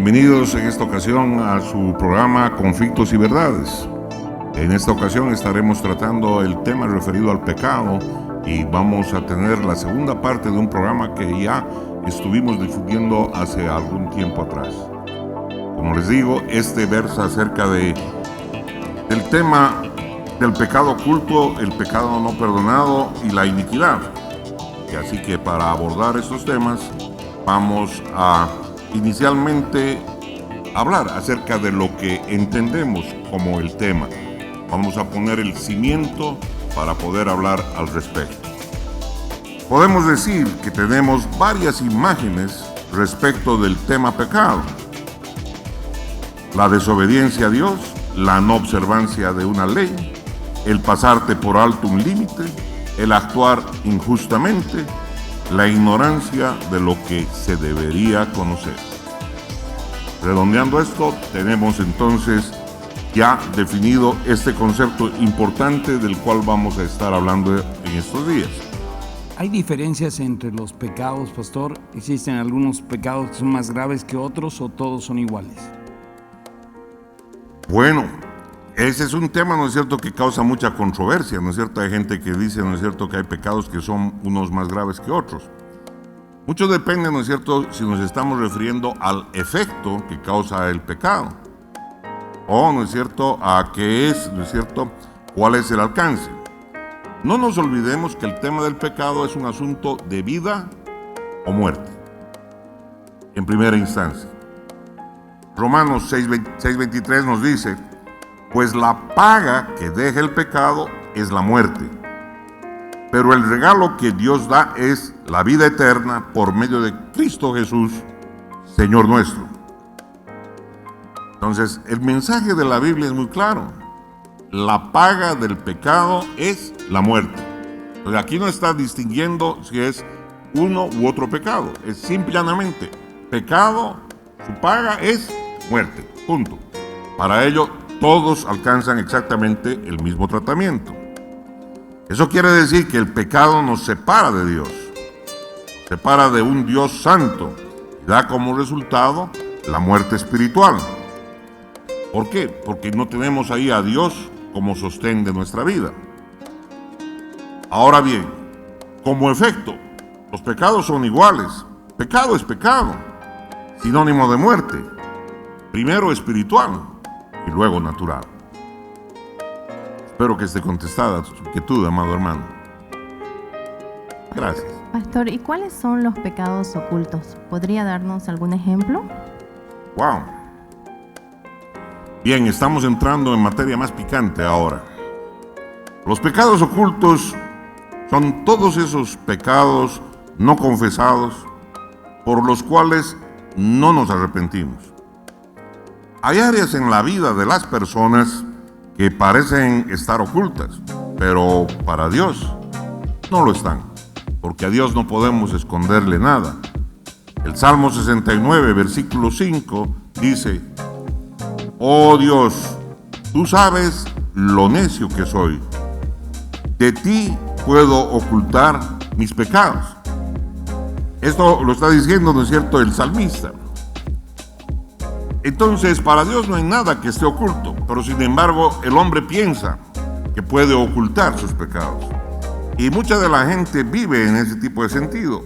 Bienvenidos en esta ocasión a su programa Conflictos y Verdades. En esta ocasión estaremos tratando el tema referido al pecado y vamos a tener la segunda parte de un programa que ya estuvimos difundiendo hace algún tiempo atrás. Como les digo, este versa acerca del tema del pecado oculto, el pecado no perdonado y la iniquidad. Y así que para abordar estos temas vamos a inicialmente hablar acerca de lo que entendemos como el tema. Vamos a poner el cimiento para poder hablar al respecto. Podemos decir que tenemos varias imágenes respecto del tema pecado. La desobediencia a Dios, la no observancia de una ley, el pasarte por alto un límite, el actuar injustamente, la ignorancia de lo que se debería conocer. Redondeando esto, tenemos entonces ya definido este concepto importante del cual vamos a estar hablando en estos días. ¿Hay diferencias entre los pecados, pastor? ¿Existen algunos pecados que son más graves que otros o todos son iguales? Bueno, ese es un tema, ¿no es cierto?, que causa mucha controversia, ¿no es cierto? Hay gente que dice, ¿no es cierto?, que hay pecados que son unos más graves que otros. Mucho depende, ¿no es cierto?, si nos estamos refiriendo al efecto que causa el pecado. O, ¿no es cierto?, a qué es, ¿no es cierto?, cuál es el alcance. No nos olvidemos que el tema del pecado es un asunto de vida o muerte, en primera instancia. Romanos 6:23 nos dice: pues la paga que deja el pecado es la muerte, pero el regalo que Dios da es la vida eterna por medio de Cristo Jesús, Señor nuestro. Entonces, el mensaje de la Biblia es muy claro. La paga del pecado es la muerte. Entonces, aquí no está distinguiendo si es uno u otro pecado. Es simplemente pecado, su paga es muerte. Punto. Para ello, todos alcanzan exactamente el mismo tratamiento. Eso quiere decir que el pecado nos separa de Dios, separa de un Dios santo y da como resultado la muerte espiritual. ¿Por qué? Porque no tenemos ahí a Dios como sostén de nuestra vida. Ahora bien, como efecto, los pecados son iguales. Pecado es pecado, sinónimo de muerte, primero espiritual y luego natural. Espero que esté contestada tu inquietud, amado hermano. Gracias. Pastor, ¿y cuáles son los pecados ocultos? ¿Podría darnos algún ejemplo? Wow. Bien, estamos entrando en materia más picante ahora. Los pecados ocultos son todos esos pecados no confesados por los cuales no nos arrepentimos. Hay áreas en la vida de las personas que parecen estar ocultas, pero para Dios no lo están, porque a Dios no podemos esconderle nada. El Salmo 69, versículo 5, dice: oh Dios, tú sabes lo necio que soy. De ti puedo ocultar mis pecados. Esto lo está diciendo, ¿no es cierto?, el salmista. Entonces, para Dios no hay nada que esté oculto, pero sin embargo, el hombre piensa que puede ocultar sus pecados. Y mucha de la gente vive en ese tipo de sentido.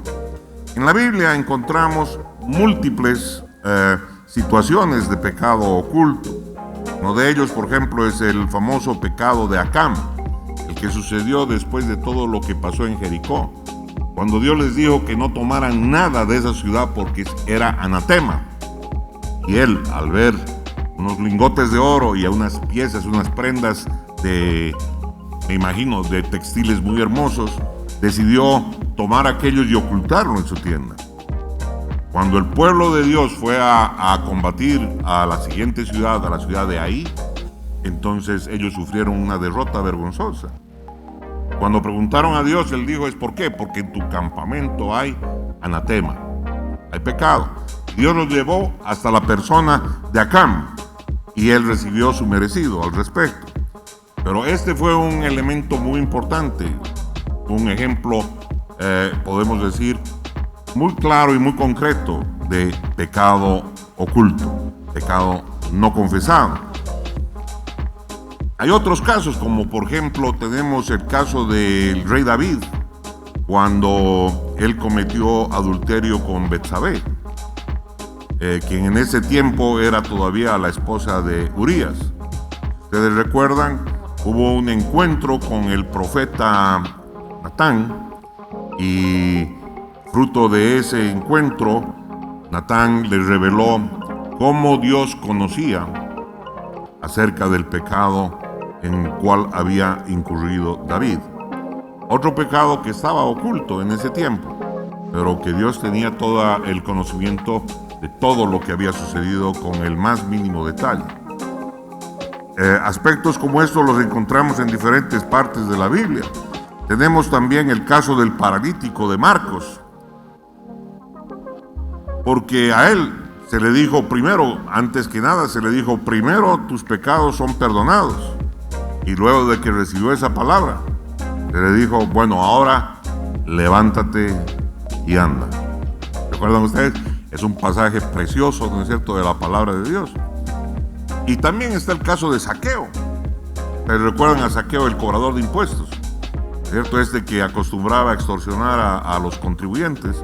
En la Biblia encontramos múltiples situaciones de pecado oculto. Uno de ellos, por ejemplo, es el famoso pecado de Acán, el que sucedió después de todo lo que pasó en Jericó, cuando Dios les dijo que no tomaran nada de esa ciudad porque era anatema. Y él, al ver unos lingotes de oro y unas piezas, unas prendas me imagino, de textiles muy hermosos, decidió tomar aquellos y ocultarlo en su tienda. Cuando el pueblo de Dios fue a combatir a la siguiente ciudad, a la ciudad de Ai, entonces ellos sufrieron una derrota vergonzosa. Cuando preguntaron a Dios, él dijo: ¿es por qué? Porque en tu campamento hay anatema, hay pecado. Dios los llevó hasta la persona de Acán y él recibió su merecido al respecto. Pero este fue un elemento muy importante, un ejemplo, podemos decir, muy claro y muy concreto de pecado oculto, pecado no confesado. Hay otros casos, como por ejemplo tenemos el caso del rey David, cuando él cometió adulterio con Betsabé, quien en ese tiempo era todavía la esposa de Urías. Ustedes recuerdan, hubo un encuentro con el profeta Natán, y fruto de ese encuentro, Natán le reveló cómo Dios conocía acerca del pecado en el cual había incurrido David. Otro pecado que estaba oculto en ese tiempo, pero que Dios tenía todo el conocimiento de todo lo que había sucedido con el más mínimo detalle. Aspectos como estos los encontramos en diferentes partes de la Biblia. Tenemos también el caso del paralítico de Marcos, porque a él se le dijo primero, antes que nada, se le dijo primero tus pecados son perdonados, y luego de que recibió esa palabra, se le dijo, bueno, ahora levántate y anda. ¿Recuerdan ustedes? Es un pasaje precioso, ¿no es cierto?, de la palabra de Dios. Y también está el caso de Zaqueo. ¿Ustedes recuerdan a Zaqueo, el cobrador de impuestos? ¿Cierto? Este que acostumbraba a extorsionar a los contribuyentes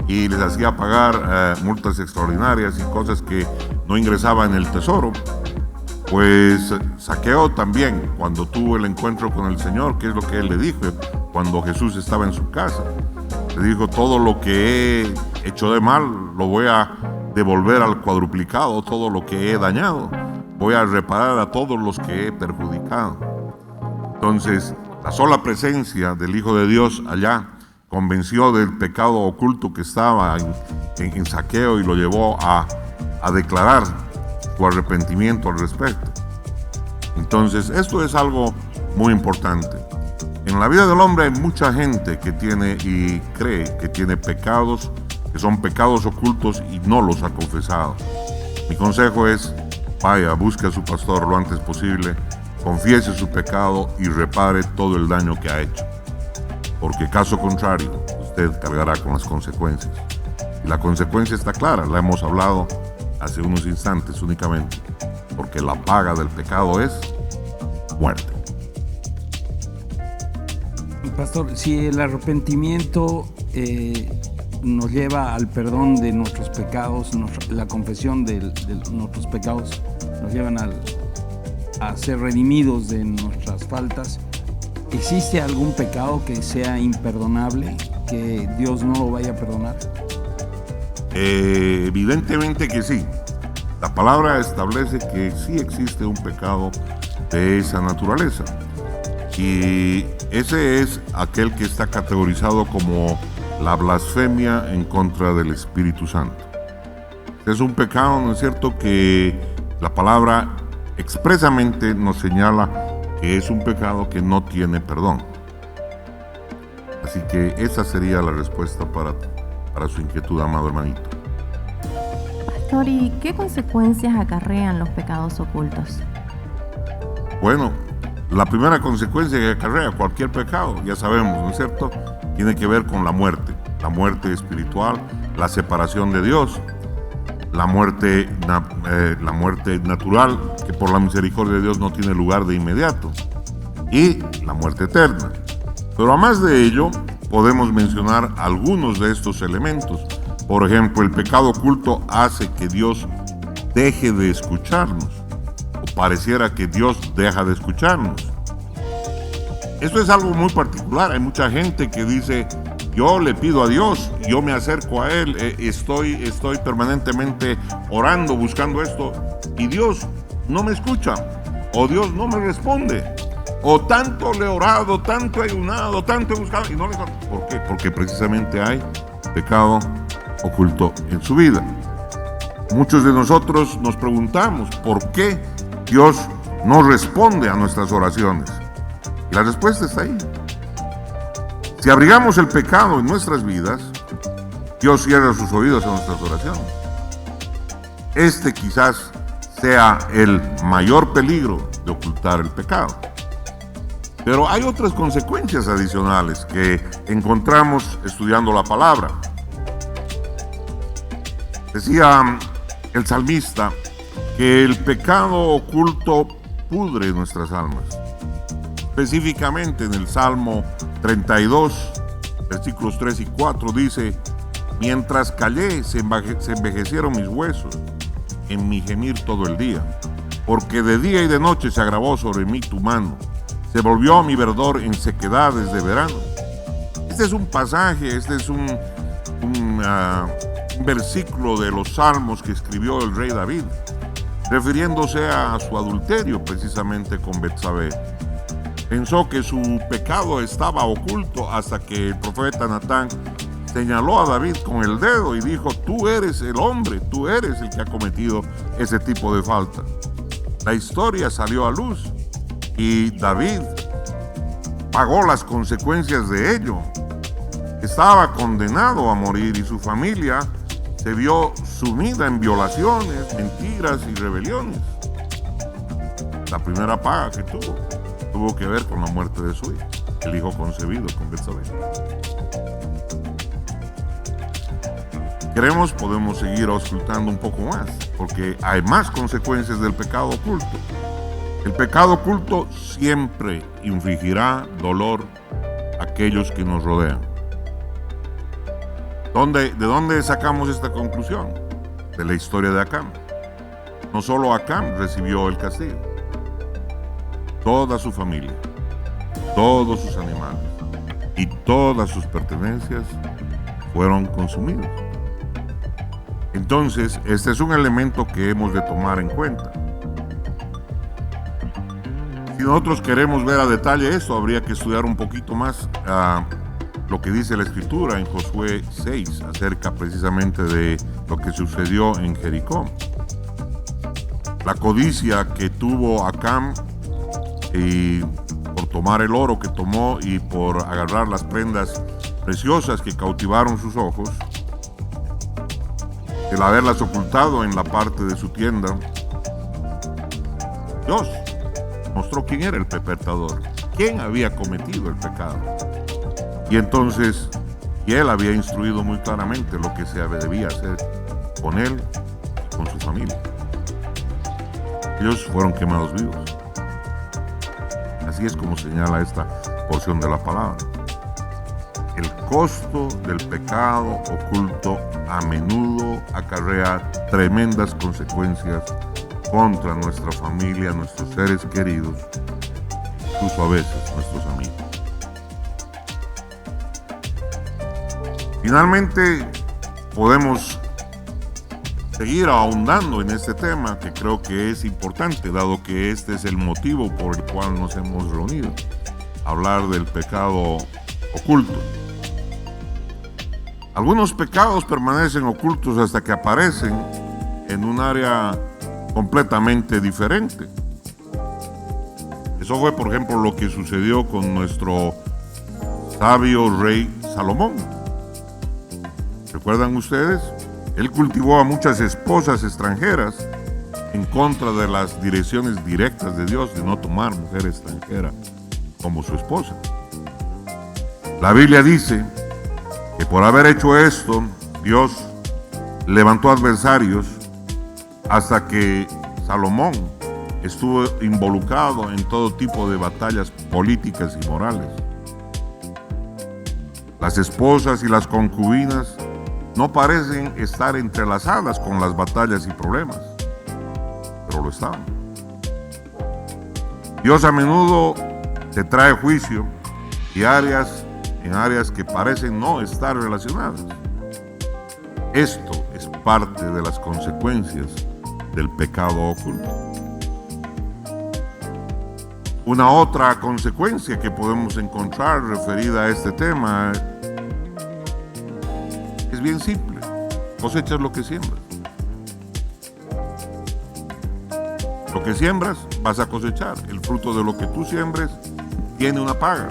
y les hacía pagar multas extraordinarias y cosas que no ingresaban en el tesoro. Pues Zaqueo también, cuando tuvo el encuentro con el Señor, ¿qué es lo que él le dijo? Cuando Jesús estaba en su casa, le dijo, todo lo que he hecho de mal lo voy a devolver al cuadruplicado, todo lo que he dañado voy a reparar a todos los que he perjudicado. Entonces, la sola presencia del Hijo de Dios allá convenció del pecado oculto que estaba en Zaqueo y lo llevó a declarar su arrepentimiento al respecto. Entonces, esto es algo muy importante. En la vida del hombre hay mucha gente que tiene y cree que tiene pecados, que son pecados ocultos y no los ha confesado. Mi consejo es, vaya, busque a su pastor lo antes posible, confiese su pecado y repare todo el daño que ha hecho. Porque caso contrario, usted cargará con las consecuencias. Y la consecuencia está clara, la hemos hablado hace unos instantes únicamente, porque la paga del pecado es muerte. Pastor, si el arrepentimiento nos lleva al perdón de nuestros pecados, la confesión de nuestros pecados nos llevan a ser redimidos de nuestras faltas, ¿existe algún pecado que sea imperdonable, que Dios no lo vaya a perdonar? Evidentemente que sí. La palabra establece que sí existe un pecado de esa naturaleza. Y ese es aquel que está categorizado como la blasfemia en contra del Espíritu Santo. Es un pecado, ¿no es cierto?, que la palabra expresamente nos señala que es un pecado que no tiene perdón. Así que esa sería la respuesta para su inquietud, amado hermanito. Pastor, ¿y qué consecuencias acarrean los pecados ocultos? Bueno, la primera consecuencia que acarrea cualquier pecado, ya sabemos, ¿no es cierto?, tiene que ver con la muerte espiritual, la separación de Dios, la muerte natural, que por la misericordia de Dios no tiene lugar de inmediato, y la muerte eterna. Pero además de ello, podemos mencionar algunos de estos elementos. Por ejemplo, el pecado oculto hace que Dios deje de escucharnos, o pareciera que Dios deja de escucharnos. Esto es algo muy particular. Hay mucha gente que dice, yo le pido a Dios, yo me acerco a Él, estoy permanentemente orando, buscando esto, y Dios no me escucha, o Dios no me responde, o tanto le he orado, tanto he ayunado, tanto he buscado, y no le... ¿Por qué? Porque precisamente hay pecado oculto en su vida. Muchos de nosotros nos preguntamos, ¿por qué Dios no responde a nuestras oraciones? Y la respuesta está ahí. Si abrigamos el pecado en nuestras vidas, Dios cierra sus oídos a nuestras oraciones. Este quizás sea el mayor peligro de ocultar el pecado. Pero hay otras consecuencias adicionales que encontramos estudiando la palabra. Decía el salmista que el pecado oculto pudre nuestras almas. Específicamente en el Salmo 32, versículos 3 y 4 dice: mientras callé se envejecieron mis huesos en mi gemir todo el día, porque de día y de noche se agravó sobre mí tu mano, se volvió mi verdor en sequedades de verano. Este es un pasaje, este es un versículo de los Salmos que escribió el rey David, refiriéndose a su adulterio precisamente con Betsabé. Pensó que su pecado estaba oculto hasta que el profeta Natán señaló a David con el dedo y dijo: tú eres el hombre, tú eres el que ha cometido ese tipo de falta. La historia salió a luz y David pagó las consecuencias de ello. Estaba condenado a morir y su familia se vio sumida en violaciones, mentiras y rebeliones. La primera paga que tuvo que ver con la muerte de su hijo, el hijo concebido con Betsabé. Podemos seguir auscultando un poco más, porque hay más consecuencias del pecado oculto. El pecado oculto siempre infligirá dolor a aquellos que nos rodean. ¿De dónde sacamos esta conclusión? De la historia de Acán. No solo Acán recibió el castigo, toda su familia, todos sus animales y todas sus pertenencias fueron consumidos. Entonces, este es un elemento que hemos de tomar en cuenta. Si nosotros queremos ver a detalle esto, habría que estudiar un poquito más lo que dice la Escritura en Josué 6, acerca precisamente de lo que sucedió en Jericó. La codicia que tuvo Acán y por tomar el oro que tomó y por agarrar las prendas preciosas que cautivaron sus ojos, el haberlas ocultado en la parte de su tienda, Dios mostró quién era el perpetrador, quién había cometido el pecado. Y entonces, él había instruido muy claramente lo que se debía hacer con él y con su familia. Ellos fueron quemados vivos. Así es como señala esta porción de la palabra. El costo del pecado oculto a menudo acarrea tremendas consecuencias contra nuestra familia, nuestros seres queridos, incluso a veces nuestros amigos. Finalmente, podemos seguir ahondando en este tema que creo que es importante, dado que este es el motivo por el cual nos hemos reunido, hablar del pecado oculto. Algunos pecados permanecen ocultos hasta que aparecen en un área completamente diferente. Eso fue, por ejemplo, lo que sucedió con nuestro sabio rey Salomón. ¿Recuerdan ustedes? Él cultivó a muchas esposas extranjeras en contra de las direcciones directas de Dios de no tomar mujer extranjera como su esposa. La Biblia dice que por haber hecho esto, Dios levantó adversarios hasta que Salomón estuvo involucrado en todo tipo de batallas políticas y morales. Las esposas y las concubinas no parecen estar entrelazadas con las batallas y problemas, pero lo estaban. Dios a menudo te trae juicio y en áreas que parecen no estar relacionadas. Esto es parte de las consecuencias del pecado oculto. Una otra consecuencia que podemos encontrar referida a este tema es bien simple: cosechas lo que siembras. Lo que siembras vas a cosechar. El fruto de lo que tú siembres tiene una paga.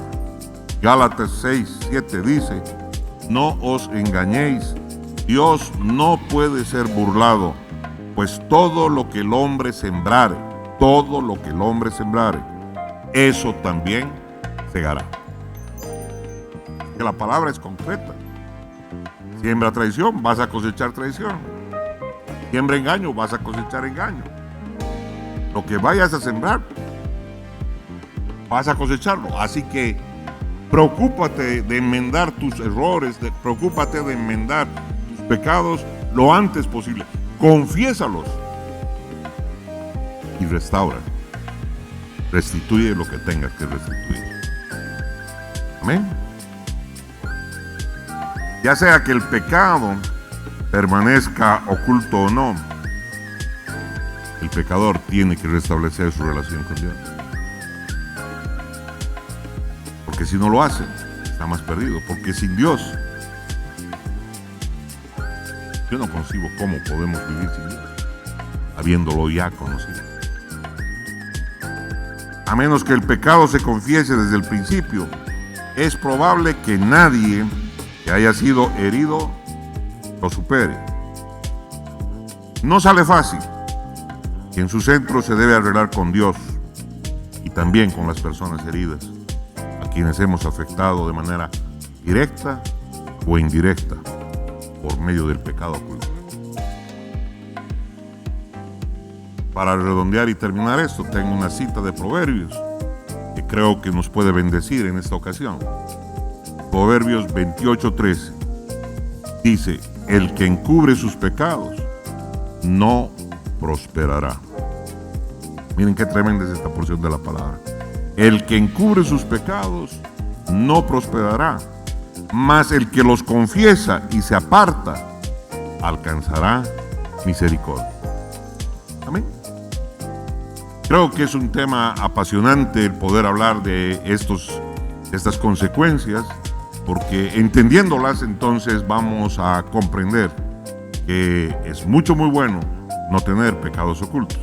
Gálatas 6:7 dice: no os engañéis, Dios no puede ser burlado, pues todo lo que el hombre sembrare, eso también segará. Que la palabra es concreta. Siembra traición, vas a cosechar traición. Siembra engaño, vas a cosechar engaño. Lo que vayas a sembrar, vas a cosecharlo. Así que preocúpate de enmendar tus errores, preocúpate de enmendar tus pecados lo antes posible. Confiésalos y restaura. Restituye lo que tengas que restituir. Amén. Ya sea que el pecado permanezca oculto o no, el pecador tiene que restablecer su relación con Dios. Porque si no lo hace, está más perdido. Porque sin Dios, yo no concibo cómo podemos vivir sin Dios, habiéndolo ya conocido. A menos que el pecado se confiese desde el principio, es probable que nadie que haya sido herido lo supere. No sale fácil, y en su centro se debe arreglar con Dios y también con las personas heridas, a quienes hemos afectado de manera directa o indirecta por medio del pecado oculto. Para redondear y terminar esto, tengo una cita de Proverbios que creo que nos puede bendecir en esta ocasión. Proverbios 28:13 dice: el que encubre sus pecados no prosperará. Miren qué tremenda es esta porción de la palabra. El que encubre sus pecados no prosperará, mas el que los confiesa y se aparta alcanzará misericordia. Amén. Creo que es un tema apasionante el poder hablar de estas consecuencias, porque entendiéndolas entonces vamos a comprender que es muy bueno no tener pecados ocultos.